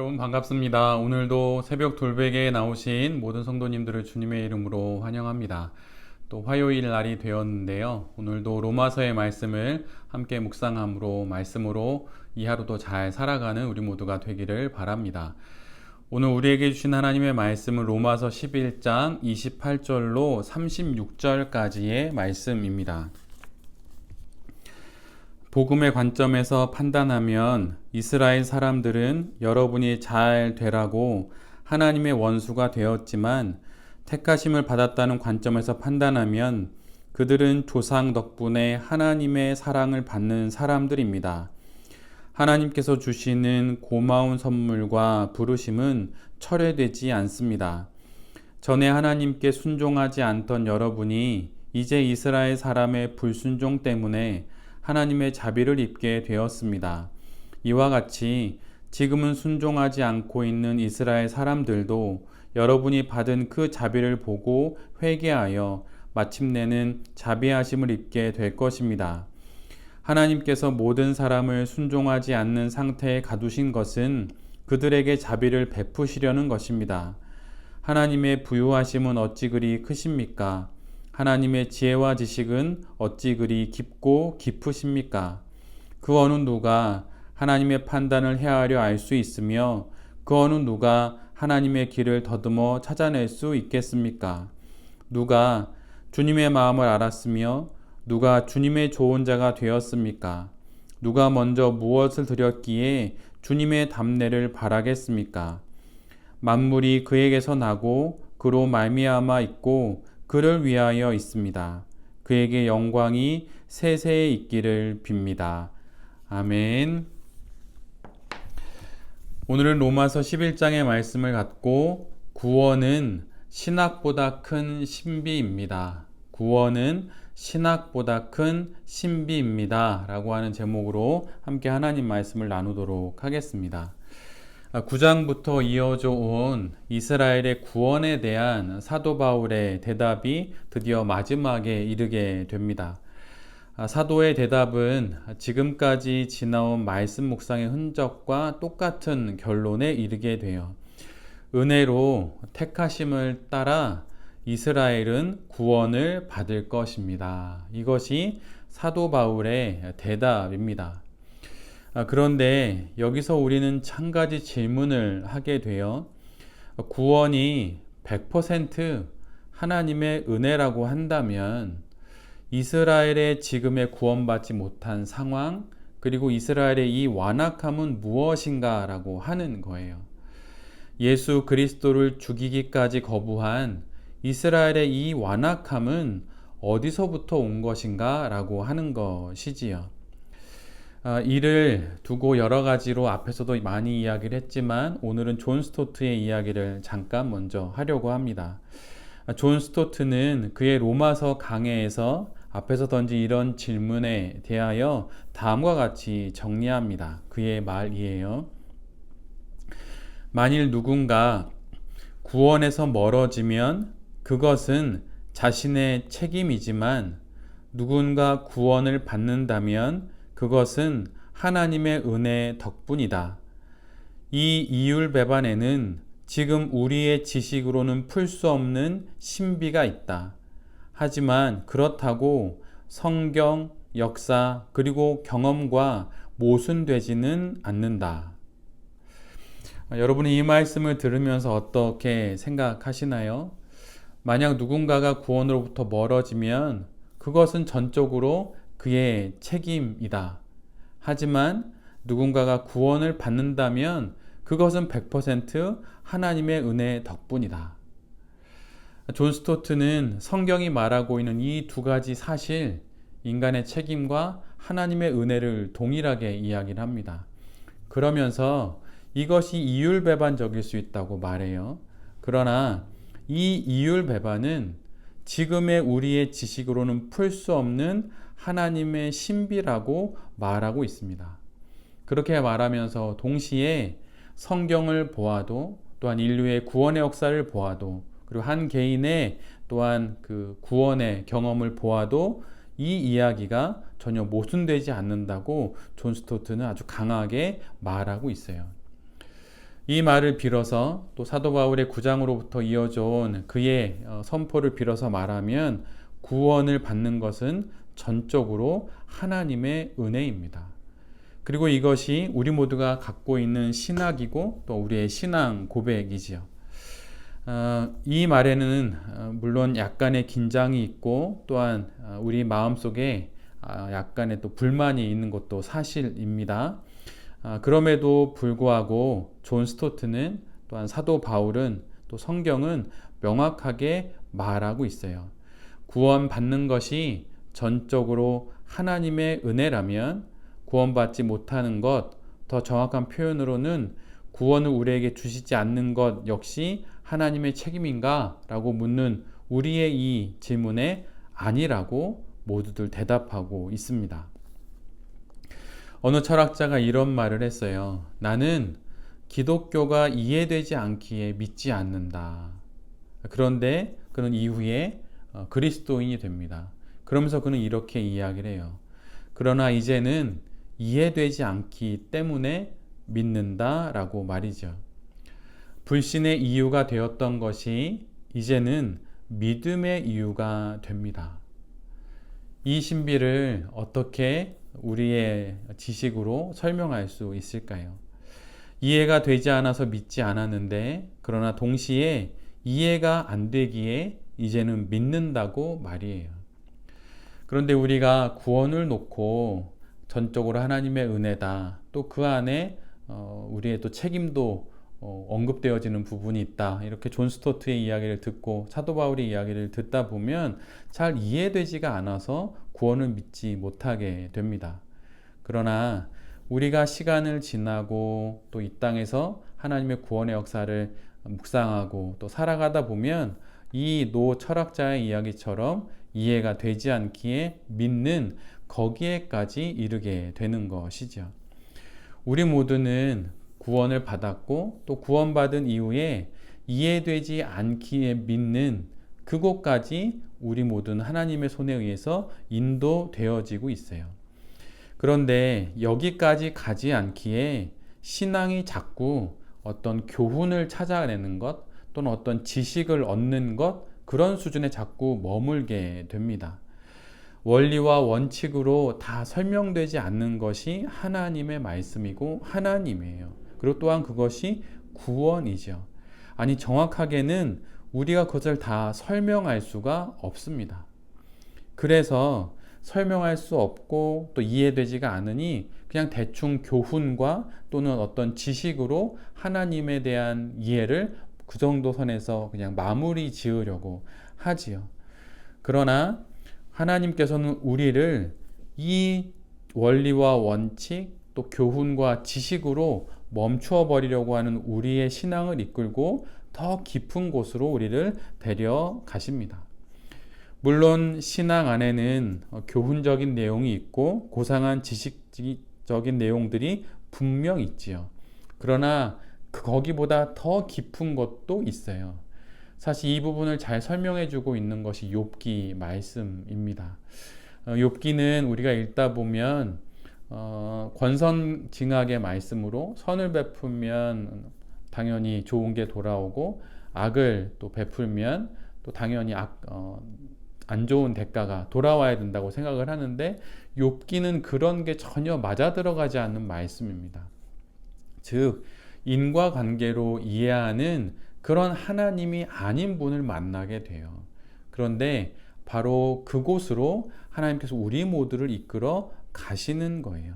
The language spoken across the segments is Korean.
여러분 반갑습니다. 오늘도 새벽 돌베개에 나오신 모든 성도님들을 주님의 이름으로 환영합니다. 또 화요일 날이 되었는데요. 오늘도 로마서의 말씀을 함께 묵상함으로 말씀으로 이 하루도 잘 살아가는 우리 모두가 되기를 바랍니다. 오늘 우리에게 주신 하나님의 말씀은 로마서 11장 28절로 36절까지의 말씀입니다. 복음의 관점에서 판단하면 이스라엘 사람들은 여러분이 잘 되라고 하나님의 원수가 되었지만, 택하심을 받았다는 관점에서 판단하면 그들은 조상 덕분에 하나님의 사랑을 받는 사람들입니다. 하나님께서 주시는 고마운 선물과 부르심은 철회되지 않습니다. 전에 하나님께 순종하지 않던 여러분이 이제 이스라엘 사람의 불순종 때문에 하나님의 자비를 입게 되었습니다. 이와 같이 지금은 순종하지 않고 있는 이스라엘 사람들도 여러분이 받은 그 자비를 보고 회개하여 마침내는 자비하심을 입게 될 것입니다. 하나님께서 모든 사람을 순종하지 않는 상태에 가두신 것은 그들에게 자비를 베푸시려는 것입니다. 하나님의 부유하심은 어찌 그리 크십니까? 하나님의 지혜와 지식은 어찌 그리 깊고 깊으십니까? 그 어느 누가 하나님의 판단을 헤아려 알 수 있으며 그 어느 누가 하나님의 길을 더듬어 찾아낼 수 있겠습니까? 누가 주님의 마음을 알았으며 누가 주님의 좋은 자가 되었습니까? 누가 먼저 무엇을 드렸기에 주님의 답례를 바라겠습니까? 만물이 그에게서 나고 그로 말미암아 있고 그를 위하여 있습니다. 그에게 영광이 세세에 있기를 빕니다. 아멘. 오늘은 로마서 11장의 말씀을 갖고 구원은 신학보다 큰 신비입니다. 구원은 신학보다 큰 신비입니다. 라고 하는 제목으로 함께 하나님 말씀을 나누도록 하겠습니다. 9장부터 이어져 온 이스라엘의 구원에 대한 사도 바울의 대답이 드디어 마지막에 이르게 됩니다. 사도의 대답은 지금까지 지나온 말씀 묵상의 흔적과 똑같은 결론에 이르게 돼요. 은혜로 택하심을 따라 이스라엘은 구원을 받을 것입니다. 이것이 사도 바울의 대답입니다. 그런데 여기서 우리는 한 가지 질문을 하게 돼요. 구원이 100% 하나님의 은혜라고 한다면 이스라엘의 지금의 구원받지 못한 상황, 그리고 이스라엘의 이 완악함은 무엇인가 라고 하는 거예요. 예수 그리스도를 죽이기까지 거부한 이스라엘의 이 완악함은 어디서부터 온 것인가 라고 하는 것이지요. 이를 두고 여러 가지로 앞에서도 많이 이야기를 했지만 오늘은 존 스토트의 이야기를 잠깐 먼저 하려고 합니다. 존 스토트는 그의 로마서 강해에서 앞에서 던진 이런 질문에 대하여 다음과 같이 정리합니다. 그의 말이에요. 만일 누군가 구원에서 멀어지면 그것은 자신의 책임이지만 누군가 구원을 받는다면 그것은 하나님의 은혜 덕분이다. 이 이율배반에는 지금 우리의 지식으로는 풀 수 없는 신비가 있다. 하지만 그렇다고 성경, 역사, 그리고 경험과 모순되지는 않는다. 여러분이 이 말씀을 들으면서 어떻게 생각하시나요? 만약 누군가가 구원으로부터 멀어지면 그것은 전적으로 그의 책임이다. 하지만 누군가가 구원을 받는다면 그것은 100% 하나님의 은혜 덕분이다. 존 스토트는 성경이 말하고 있는 이 두 가지 사실, 인간의 책임과 하나님의 은혜를 동일하게 이야기를 합니다. 그러면서 이것이 이율배반적일 수 있다고 말해요. 그러나 이 이율배반은 지금의 우리의 지식으로는 풀 수 없는 하나님의 신비라고 말하고 있습니다. 그렇게 말하면서 동시에 성경을 보아도, 또한 인류의 구원의 역사를 보아도, 그리고 한 개인의 또한 그 구원의 경험을 보아도 이 이야기가 전혀 모순되지 않는다고 존 스토트는 아주 강하게 말하고 있어요. 이 말을 빌어서 또 사도 바울의 구장으로부터 이어져 온 그의 선포를 빌어서 말하면 구원을 받는 것은 전적으로 하나님의 은혜입니다. 그리고 이것이 우리 모두가 갖고 있는 신학이고 또 우리의 신앙 고백이지요. 이 말에는 물론 약간의 긴장이 있고 또한 우리 마음속에 약간의 또 불만이 있는 것도 사실입니다. 그럼에도 불구하고 존 스토트는 또한 사도 바울은 또 성경은 명확하게 말하고 있어요. 구원받는 것이 전적으로 하나님의 은혜라면 구원받지 못하는 것, 더 정확한 표현으로는 구원을 우리에게 주시지 않는 것 역시 하나님의 책임인가? 라고 묻는 우리의 이 질문에 아니라고 모두들 대답하고 있습니다. 어느 철학자가 이런 말을 했어요. 나는 기독교가 이해되지 않기에 믿지 않는다. 그런데 그는 이후에 그리스도인이 됩니다. 그러면서 그는 이렇게 이야기를 해요. 그러나 이제는 이해되지 않기 때문에 믿는다라고 말이죠. 불신의 이유가 되었던 것이 이제는 믿음의 이유가 됩니다. 이 신비를 어떻게 우리의 지식으로 설명할 수 있을까요? 이해가 되지 않아서 믿지 않았는데 그러나 동시에 이해가 안 되기에 이제는 믿는다고 말이에요. 그런데 우리가 구원을 놓고 전적으로 하나님의 은혜다. 또 그 안에 우리의 또 책임도 언급되어지는 부분이 있다. 이렇게 존 스토트의 이야기를 듣고 사도 바울의 이야기를 듣다 보면 잘 이해되지가 않아서 구원을 믿지 못하게 됩니다. 그러나 우리가 시간을 지나고 또 이 땅에서 하나님의 구원의 역사를 묵상하고 또 살아가다 보면 이 노 철학자의 이야기처럼 이해가 되지 않기에 믿는 거기에까지 이르게 되는 것이죠. 우리 모두는 구원을 받았고 또 구원받은 이후에 이해되지 않기에 믿는 그곳까지 우리 모두는 하나님의 손에 의해서 인도되어지고 있어요. 그런데 여기까지 가지 않기에 신앙이 자꾸 어떤 교훈을 찾아내는 것 또는 어떤 지식을 얻는 것 그런 수준에 자꾸 머물게 됩니다. 원리와 원칙으로 다 설명되지 않는 것이 하나님의 말씀이고 하나님이에요. 그리고 또한 그것이 구원이죠. 아니 정확하게는 우리가 그것을 다 설명할 수가 없습니다. 그래서 설명할 수 없고 또 이해되지가 않으니 그냥 대충 교훈과 또는 어떤 지식으로 하나님에 대한 이해를 그 정도 선에서 그냥 마무리 지으려고 하지요. 그러나 하나님께서는 우리를 이 원리와 원칙 또 교훈과 지식으로 멈추어 버리려고 하는 우리의 신앙을 이끌고 더 깊은 곳으로 우리를 데려가십니다. 물론 신앙 안에는 교훈적인 내용이 있고 고상한 지식적인 내용들이 분명 있지요. 그러나 거기보다 더 깊은 것도 있어요. 사실 이 부분을 잘 설명해 주고 있는 것이 욥기 말씀입니다. 욥기는 우리가 읽다 보면 권선징악의 말씀으로 선을 베풀면 당연히 좋은 게 돌아오고 악을 또 베풀면 또 당연히 안 좋은 대가가 돌아와야 된다고 생각을 하는데 욥기는 그런 게 전혀 맞아 들어가지 않는 말씀입니다. 즉 인과관계로 이해하는 그런 하나님이 아닌 분을 만나게 돼요. 그런데 바로 그곳으로 하나님께서 우리 모두를 이끌어 가시는 거예요.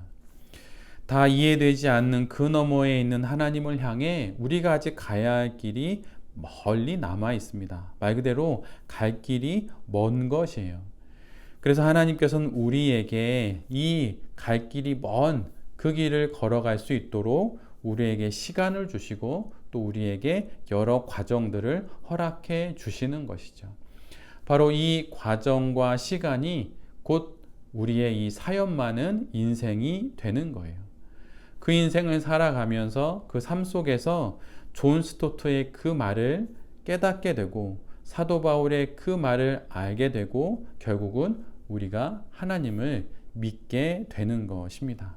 다 이해되지 않는 그 너머에 있는 하나님을 향해 우리가 아직 가야 할 길이 멀리 남아 있습니다. 말 그대로 갈 길이 먼 것이에요. 그래서 하나님께서는 우리에게 이 갈 길이 먼 그 길을 걸어갈 수 있도록 우리에게 시간을 주시고 또 우리에게 여러 과정들을 허락해 주시는 것이죠. 바로 이 과정과 시간이 곧 우리의 이 사연 많은 인생이 되는 거예요. 그 인생을 살아가면서 그 삶 속에서 존 스토트의 그 말을 깨닫게 되고 사도 바울의 그 말을 알게 되고 결국은 우리가 하나님을 믿게 되는 것입니다.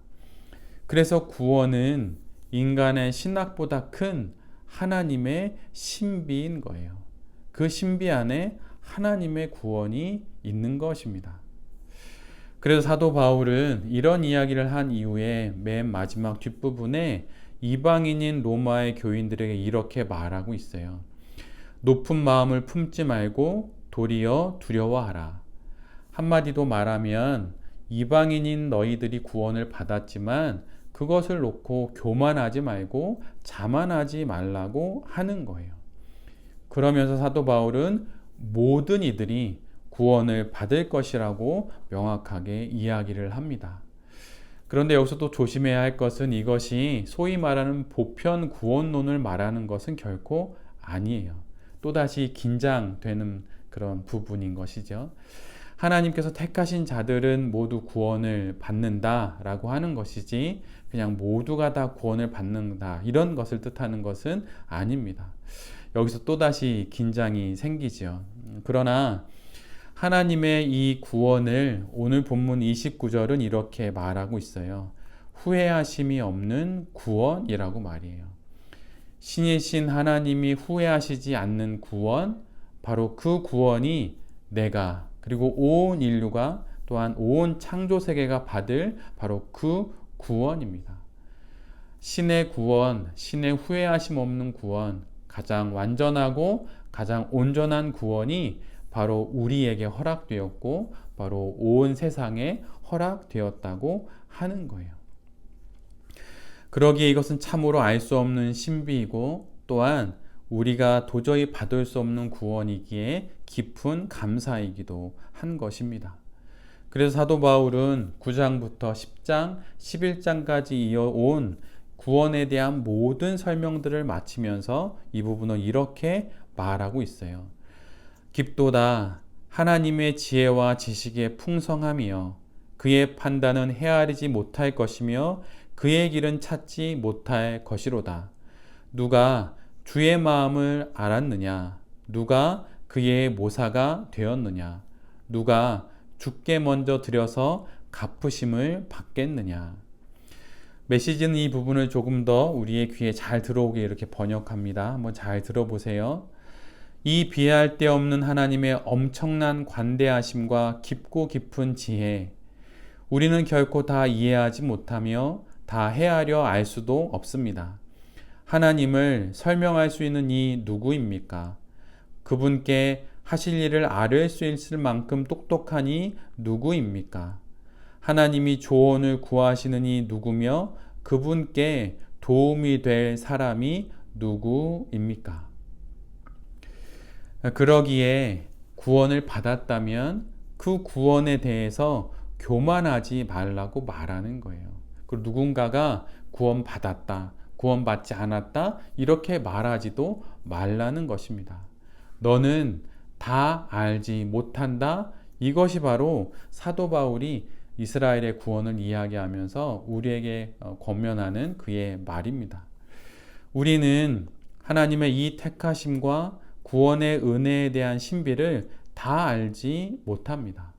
그래서 구원은 인간의 신학보다 큰 하나님의 신비인 거예요. 그 신비 안에 하나님의 구원이 있는 것입니다. 그래서 사도 바울은 이런 이야기를 한 이후에 맨 마지막 뒷부분에 이방인인 로마의 교인들에게 이렇게 말하고 있어요. 높은 마음을 품지 말고 도리어 두려워하라. 한마디로 말하면 이방인인 너희들이 구원을 받았지만 그것을 놓고 교만하지 말고 자만하지 말라고 하는 거예요. 그러면서 사도 바울은 모든 이들이 구원을 받을 것이라고 명확하게 이야기를 합니다. 그런데 여기서 또 조심해야 할 것은 이것이 소위 말하는 보편 구원론을 말하는 것은 결코 아니에요. 또다시 긴장되는 그런 부분인 것이죠. 하나님께서 택하신 자들은 모두 구원을 받는다라고 하는 것이지 그냥 모두가 다 구원을 받는다 이런 것을 뜻하는 것은 아닙니다. 여기서 또다시 긴장이 생기죠. 그러나 하나님의 이 구원을 오늘 본문 29절은 이렇게 말하고 있어요. 후회하심이 없는 구원이라고 말이에요. 신이신 하나님이 후회하시지 않는 구원, 바로 그 구원이 내가 그리고 온 인류가 또한 온 창조 세계가 받을 바로 그 구원입니다. 신의 구원, 신의 후회하심 없는 구원, 가장 완전하고 가장 온전한 구원이 바로 우리에게 허락되었고 바로 온 세상에 허락되었다고 하는 거예요. 그러기에 이것은 참으로 알 수 없는 신비이고 또한 우리가 도저히 받을 수 없는 구원이기에 깊은 감사이기도 한 것입니다. 그래서 사도 바울은 9장부터 10장, 11장까지 이어온 구원에 대한 모든 설명들을 마치면서 이 부분을 이렇게 말하고 있어요. 깊도다 하나님의 지혜와 지식의 풍성함이여 그의 판단은 헤아리지 못할 것이며 그의 길은 찾지 못할 것이로다. 누가 주의 마음을 알았느냐? 누가 그의 모사가 되었느냐? 누가 주께 먼저 드려서 갚으심을 받겠느냐? 메시지는 이 부분을 조금 더 우리의 귀에 잘 들어오게 이렇게 번역합니다. 한번 잘 들어보세요. 이 비할 데 없는 하나님의 엄청난 관대하심과 깊고 깊은 지혜, 우리는 결코 다 이해하지 못하며 다 헤아려 알 수도 없습니다. 하나님을 설명할 수 있는 이 누구입니까? 그분께 하실 일을 아뢰 수 있을 만큼 똑똑하니 누구입니까? 하나님이 조언을 구하시는 이 누구며 그분께 도움이 될 사람이 누구입니까? 그러기에 구원을 받았다면 그 구원에 대해서 교만하지 말라고 말하는 거예요. 그리고 누군가가 구원받았다, 구원받지 않았다 이렇게 말하지도 말라는 것입니다. 너는 다 알지 못한다. 이것이 바로 사도 바울이 이스라엘의 구원을 이야기하면서 우리에게 권면하는 그의 말입니다. 우리는 하나님의 이 택하심과 구원의 은혜에 대한 신비를 다 알지 못합니다.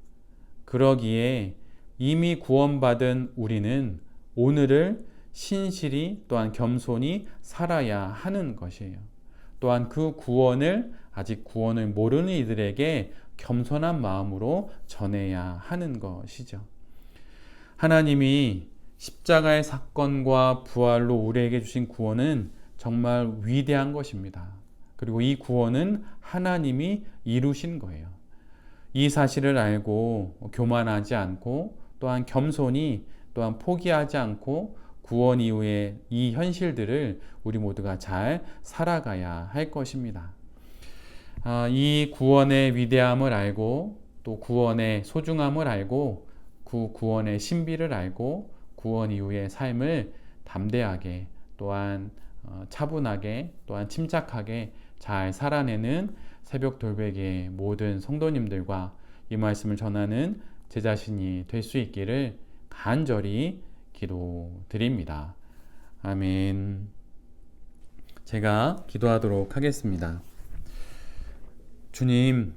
그러기에 이미 구원받은 우리는 오늘을 신실히 또한 겸손히 살아야 하는 것이에요. 또한 그 구원을 아직 구원을 모르는 이들에게 겸손한 마음으로 전해야 하는 것이죠. 하나님이 십자가의 사건과 부활로 우리에게 주신 구원은 정말 위대한 것입니다. 그리고 이 구원은 하나님이 이루신 거예요. 이 사실을 알고 교만하지 않고 또한 겸손히 또한 포기하지 않고 구원 이후에 이 현실들을 우리 모두가 잘 살아가야 할 것입니다. 이 구원의 위대함을 알고 또 구원의 소중함을 알고 그 구원의 신비를 알고 구원 이후의 삶을 담대하게 또한 차분하게 또한 침착하게 잘 살아내는 새벽 돌베개의 모든 성도님들과 이 말씀을 전하는 제 자신이 될 수 있기를 간절히 기도드립니다. 아멘. 제가 기도하도록 하겠습니다. 주님,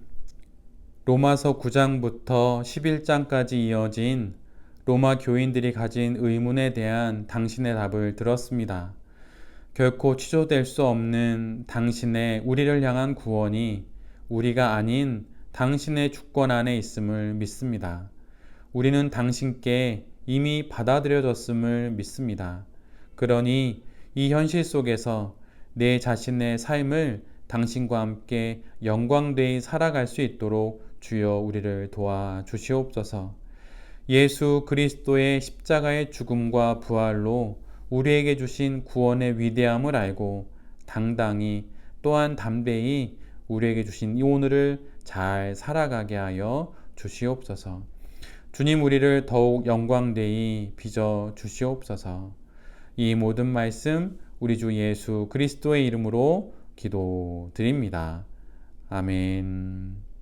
로마서 9장부터 11장까지 이어진 로마 교인들이 가진 의문에 대한 당신의 답을 들었습니다. 결코 취소될 수 없는 당신의 우리를 향한 구원이 우리가 아닌 당신의 주권 안에 있음을 믿습니다. 우리는 당신께 이미 받아들여졌음을 믿습니다. 그러니 이 현실 속에서 내 자신의 삶을 당신과 함께 영광되이 살아갈 수 있도록 주여 우리를 도와 주시옵소서. 예수 그리스도의 십자가의 죽음과 부활로 우리에게 주신 구원의 위대함을 알고 당당히 또한 담대히 우리에게 주신 이 오늘을 잘 살아가게 하여 주시옵소서. 주님 우리를 더욱 영광되이 빚어 주시옵소서. 이 모든 말씀 우리 주 예수 그리스도의 이름으로 기도드립니다. 아멘.